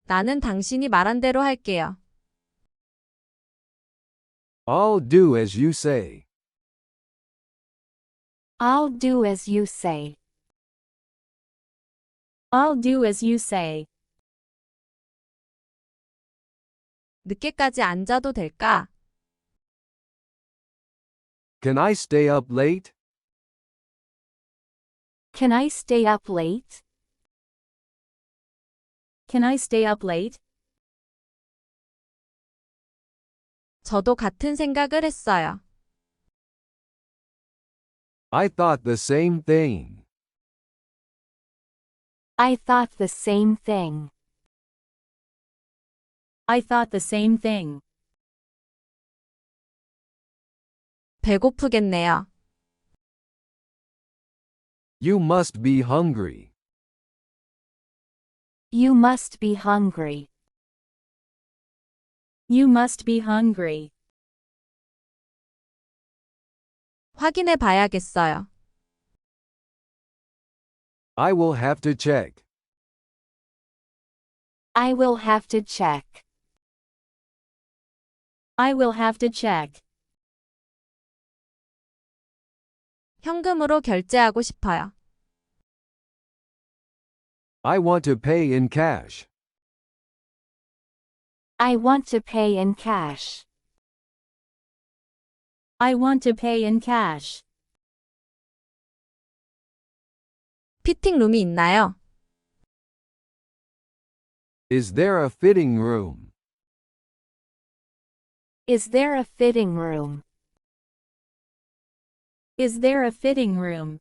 나는 당신이 말한 대로 할게요. I'll do as you say. I'll do as you say. I'll do as you say. 늦게까지 안 자도 될까? Can I stay up late? Can I stay up late? Can I stay up late? 저도 같은 생각을 했어요. I thought the same thing. I thought the same thing. I thought the same thing. 배고프겠네요. You must be hungry. You must be hungry. You must be hungry. 확인해 봐야겠어요. I will have to check. I will have to check. I will have to check. 현금으로 결제하고 싶어요. I want to pay in cash. I want to pay in cash. I want to pay in cash. 피팅룸이 있나요? Is there a fitting room? Is there a fitting room? Is there a fitting room?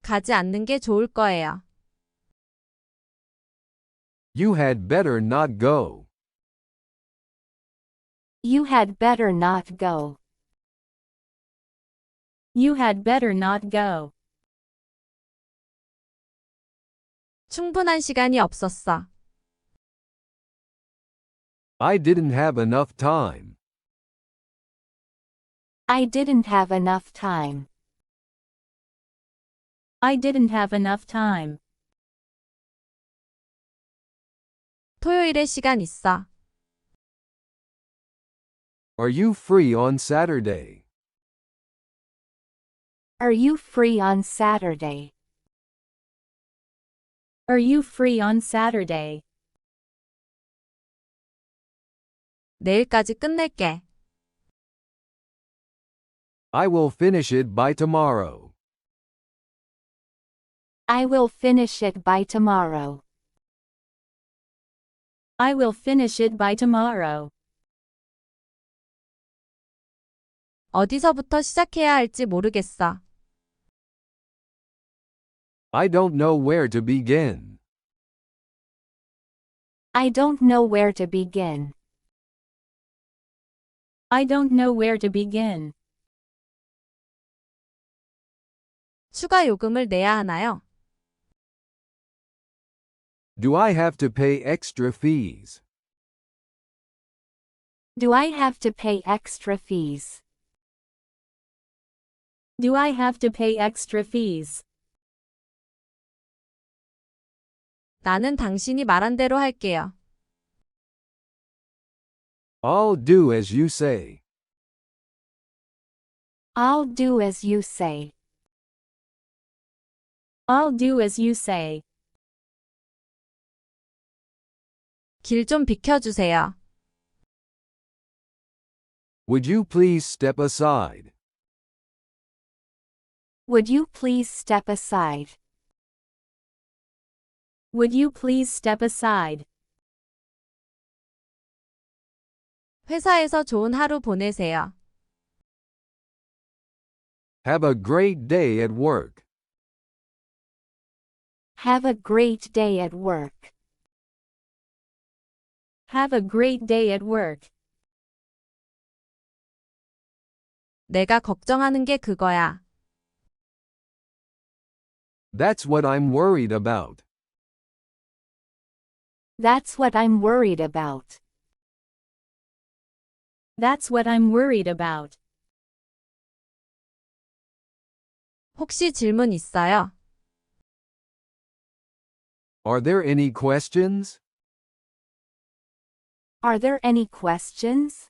가지 않는 게 좋을 거예요. You had better not go. You had better not go. You had better not go. 충분한 시간이 없었어. I didn't have enough time. I didn't have enough time. I didn't have enough time. 토요일에 시간 있어. Are you free on Saturday? Are you free on Saturday? Are you free on Saturday? 내일까지 끝낼게. I will finish it by tomorrow. I will finish it by tomorrow. I will finish it by tomorrow. 어디서부터 시작해야 할지 모르겠어. I don't know where to begin. I don't know where to begin. I don't know where to begin. 추가 요금을 내야 하나요? Do I have to pay extra fees? Do I have to pay extra fees? Do I have to pay extra fees? 나는 당신이 말한 대로 할게요. I'll do as you say. I'll do as you say. I'll do as you say. 길 좀 비켜주세요. Would you please step aside? Would you please step aside? Would you please step aside? 회사에서 좋은 하루 보내세요. Have a great day at work. Have a great day at work. Have a great day at work. 내가 걱정하는 게 그거야. That's what I'm worried about. That's what I'm worried about. That's what I'm worried about. 혹시 질문 있어요? Are there any questions? Are there any questions?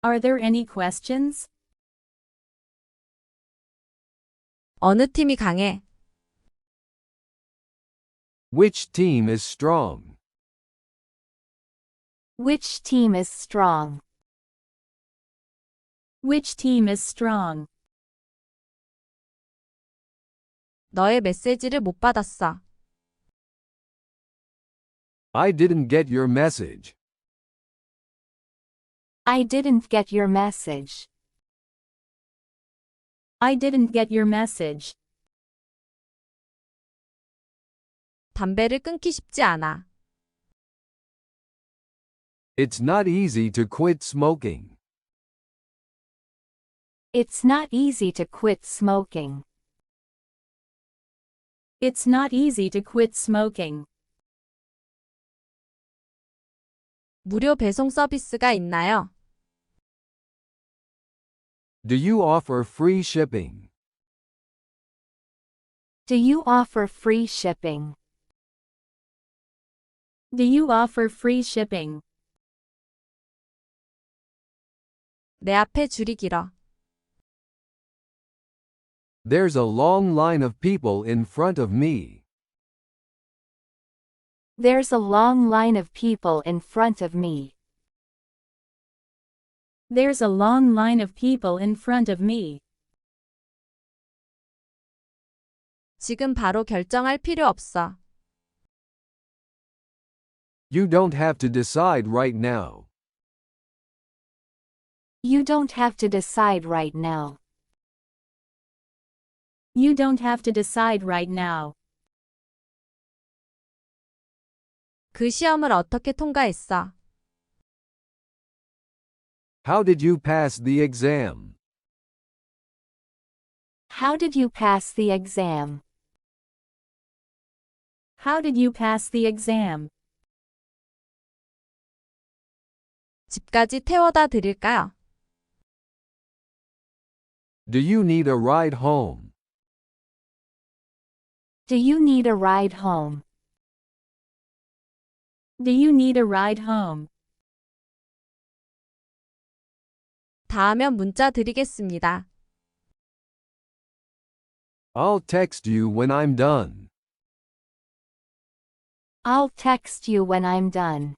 Are there any questions? 어느 팀이 강해? Which team is strong? Which team is strong? Which team is strong? 너의 메시지를 못 받았어. I didn't get your message. I didn't get your message. I didn't get your message. 담배를 끊기 쉽지 않아. It's not easy to quit smoking. It's not easy to quit smoking. It's not easy to quit smoking. 무료 배송 서비스가 있나요? Do you offer free shipping? Do you offer free shipping? Do you offer free shipping? 내 앞에 줄이 길어. There's a long line of people in front of me. There's a long line of people in front of me. There's a long line of people in front of me. 지금 바로 결정할 필요 없어. You don't have to decide right now. You don't have to decide right now. You don't have to decide right now. 그 시험을 어떻게 통과했어? How did you pass the exam? How did you pass the exam? How did you pass the exam? 집까지 태워다 드릴까요? Do you need a ride home? Do you need a ride home? Do you need a ride home? 다 하면 문자 드리겠습니다. I'll text you when I'm done. I'll text you when I'm done.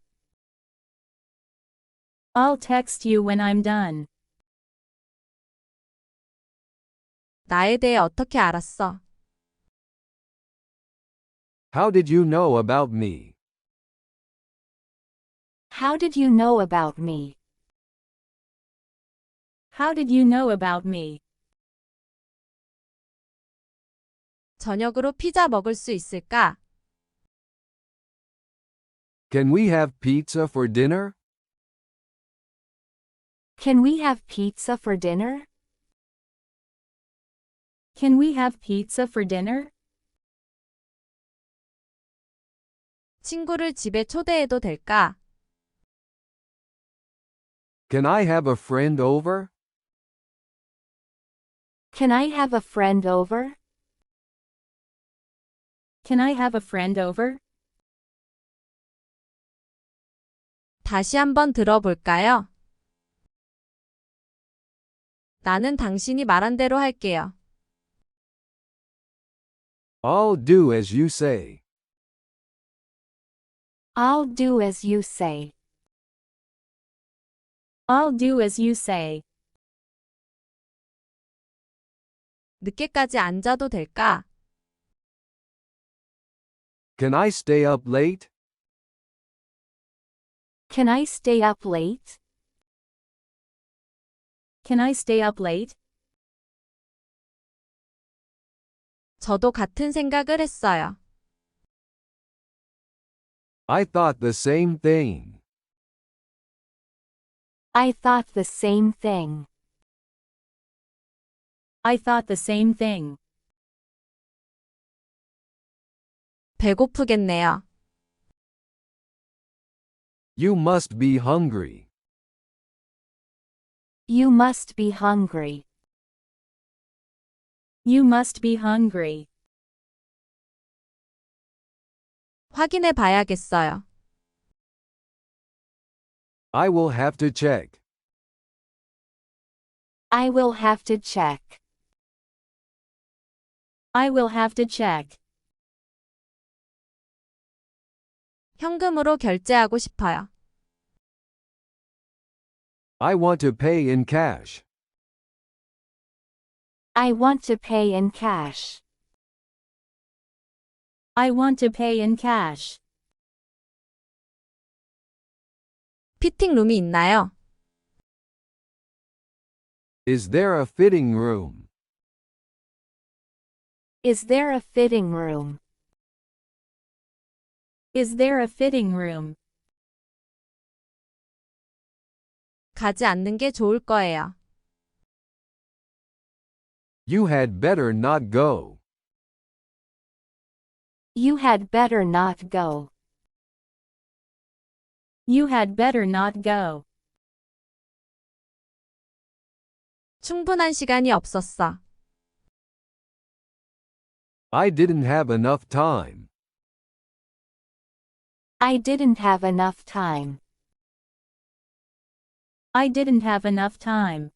I'll text you when I'm done. 나에 대해 어떻게 알았어? How did you know about me? How did you know about me? How did you know about me? 저녁으로 피자 먹을 수 있을까? Can we have pizza for dinner? Can we have pizza for dinner? Can we have pizza for dinner? 친구를 집에 초대해도 될까? Can I have a friend over? Can I have a friend over? Can I have a friend over? 다시 한번 들어볼까요? 나는 당신이 말한 대로 할게요. I'll do as you say. I'll do as you say. I'll do as you say. 늦게까지 안 자도 될까? Can I stay up late? Can I stay up late? Can I stay up late? 저도 같은 생각을 했어요. I thought the same thing. I thought the same thing. I thought the same thing. 배고프겠네요. You must be hungry. You must be hungry. You must be hungry. 확인해 봐야겠어요. I will have to check. I will have to check. I will have to check. 현금으로 결제하고 싶어요. I want to pay in cash. I want to pay in cash. I want to pay in cash. 피팅룸이 있나요? Is there a fitting room? Is there a fitting room? Is there a fitting room? 가지 않는 게 좋을 거예요. You had better not go. You had better not go. You had better not go. 충분한 시간이 없었어. I didn't have enough time. I didn't have enough time. I didn't have enough time.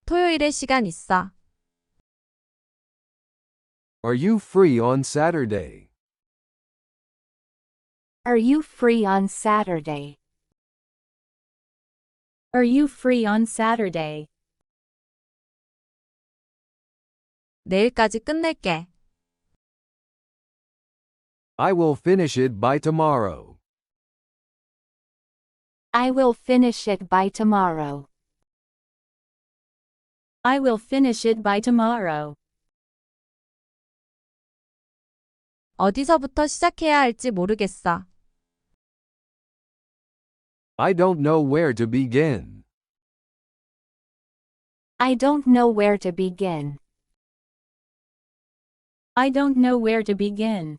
토요일에 시간 있어. Are you free on Saturday? Are you free on Saturday? Are you free on Saturday? 내일까지 끝낼게. I will finish it by tomorrow. I will finish it by tomorrow. I will finish it by tomorrow. 어디서부터 시작해야 할지 모르겠어. I don't know where to begin. I don't know where to begin. I don't know where to begin.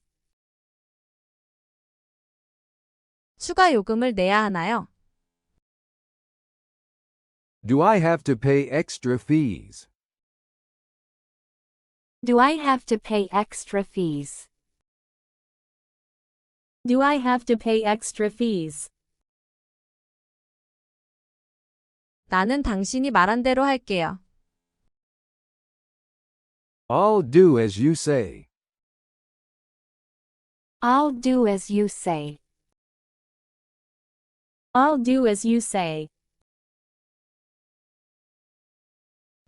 추가 요금을 내야 하나요? Do I have to pay extra fees? Do I have to pay extra fees? Do I have to pay extra fees? 나는 당신이 말한 대로 할게요. I'll do as you say. I'll do as you say. I'll do as you say.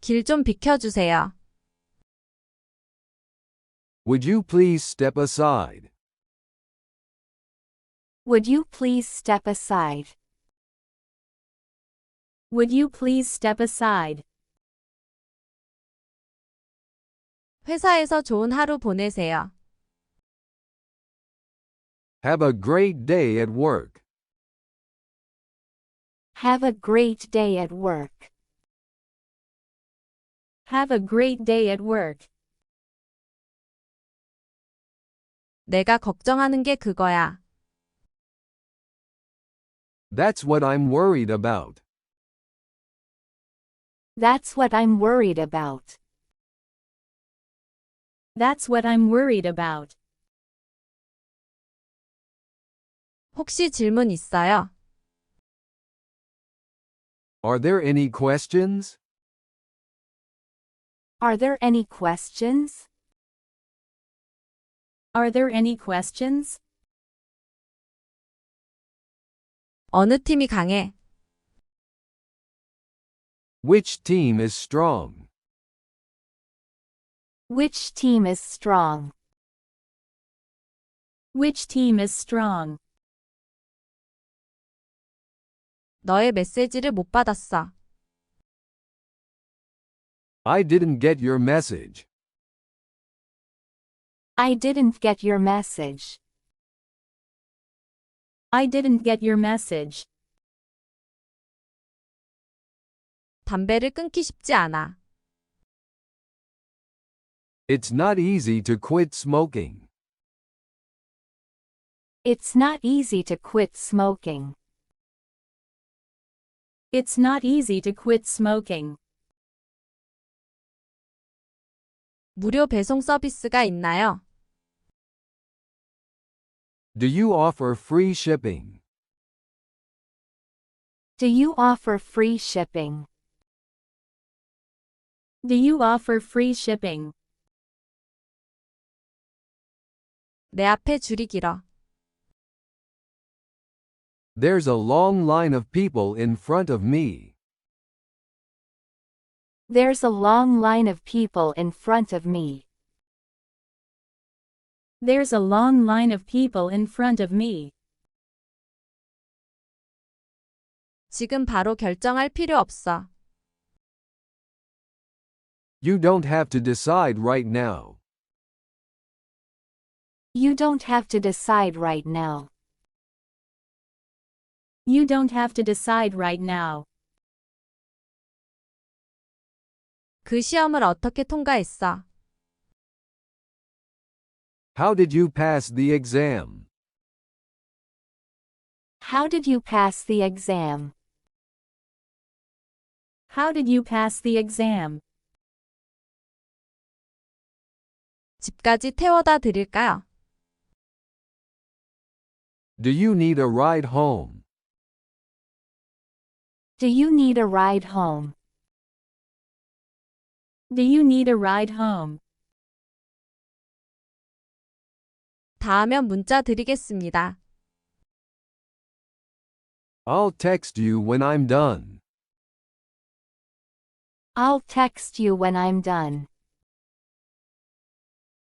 길 좀 비켜주세요. Would you please step aside? Would you please step aside? Would you please step aside? 회사에서 좋은 하루 보내세요. Have a great day at work. Have a great day at work. Have a great day at work. 내가 걱정하는 게 그거야. That's what I'm worried about. That's what I'm worried about. That's what I'm worried about. 혹시 질문 있어요? Are there any questions? Are there any questions? Are there any questions? 어느 팀이 강해? Which team is strong? Which team is strong? Which team is strong? 너의 메시지를 못 받았어. I didn't get your message. I didn't get your message. I didn't get your message. 담배를 끊기 쉽지 않아. It's not easy to quit smoking. It's not easy to quit smoking. It's not easy to quit smoking. 무료 배송 서비스가 있나요? Do you offer free shipping? Do you offer free shipping? Do you offer free shipping? 내 앞에 줄이 길어. There's a long line of people in front of me. There's a long line of people in front of me. There's a long line of people in front of me. 지금 바로 결정할 필요 없어. You don't have to decide right now. You don't have to decide right now. You don't have to decide right now. 그 시험을 어떻게 통과했어? How did you pass the exam? How did you pass the exam? How did you pass the exam? 집까지 태워다 드릴까요? Do you need a ride home? Do you need a ride home? Do you need a ride home? 다 하면 문자 드리겠습니다. I'll text you when I'm done. I'll text you when I'm done.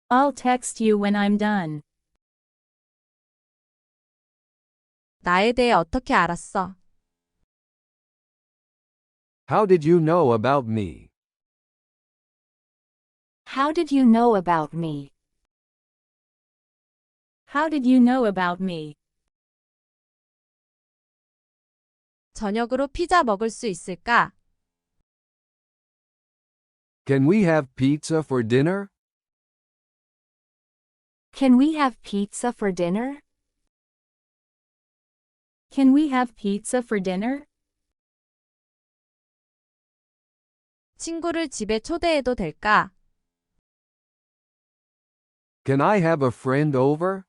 I'll text you when I'm done. 나에 대해 어떻게 알았어? How did you know about me? How did you know about me? How did you know about me? 저녁으로 피자 먹을 수 있을까? Can we have pizza for dinner? Can we have pizza for dinner? Can we have pizza for dinner? 친구를 집에 초대해도 될까? Can I have a friend over?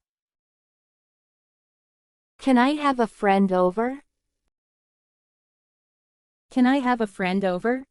Can I have a friend over? Can I have a friend over?